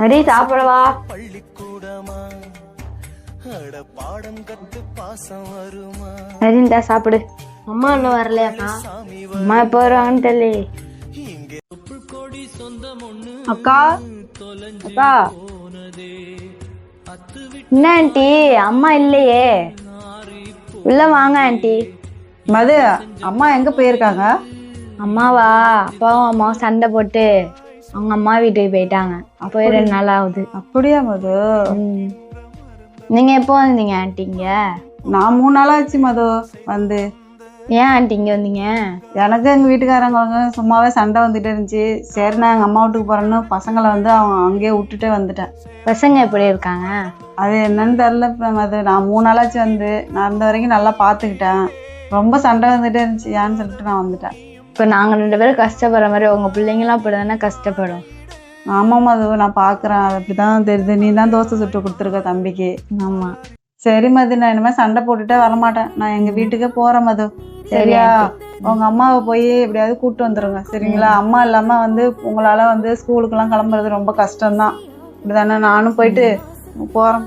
மதி சாப்பிடவா? மதிந்தா சாப்பிடு. அம்மா இன்னும் வரலையாக்கா? அம்மா எப்போ வருவாங்கன்னு தெரியல. அக்கா அக்கா என்ன ஆண்டி அம்மா இல்லையே? உள்ள வாங்க ஆண்டி. மது, அம்மா எங்க போயிருக்காங்க? அம்மாவா? அப்பாவும் அம்மாவும் சண்டை போட்டு அவங்க அம்மா வீட்டுக்கு போயிட்டாங்க. அப்போ 2 நாள் ஆகுது. அப்படியா மது? நீங்க எப்போ வந்தீங்க ஆண்டி இங்க? நான் 3 நாள் ஆச்சு மது வந்து. ஏன் ஆண்டி இங்க வந்தீங்க? எனக்கு எங்கள் வீட்டுக்காரங்க சும்மாவே சண்டை வந்துட்டே இருந்துச்சு. சரி நான் எங்கள் அம்மா வீட்டுக்கு போகிறேன்னு பசங்களை வந்து அவங்க அங்கேயே விட்டுட்டே வந்துட்டேன். பசங்க எப்படி இருக்காங்க? அது என்னன்னு தெரில மது. நான் 3 நாளாச்சு வந்து. நான் இருந்த வரைக்கும் நல்லா பார்த்துக்கிட்டேன். ரொம்ப சண்டை வந்துட்டே இருந்துச்சு, ஏன்னு சொல்லிட்டு நான் வந்துட்டேன். இப்போ நாங்கள் 2 பேரும் கஷ்டப்படுற மாதிரி உங்க பிள்ளைங்களாம் அப்படி தானே கஷ்டப்படும். ஆமாம் மது, நான் பார்க்குறேன். அது அப்படி தான் தெரியுது. நீ தான் தோசை சுட்டு கொடுத்துருக்க தம்பிக்கு. ஆமாம். சரி மது, நான் இனிமேல் சண்டை போட்டுட்டே வரமாட்டேன். நான் எங்கள் வீட்டுக்கே போகிறேன் மது. சரியா? உங்கள் அம்மாவை போய் எப்படியாவது கூப்பிட்டு வந்துடுங்க, சரிங்களா? அம்மா இல்லாமல் வந்து உங்களால் வந்து ஸ்கூலுக்கெல்லாம் கிளம்புறது ரொம்ப கஷ்டம்தான். இப்படி தானே? நானும் போயிட்டு போகிறேன்.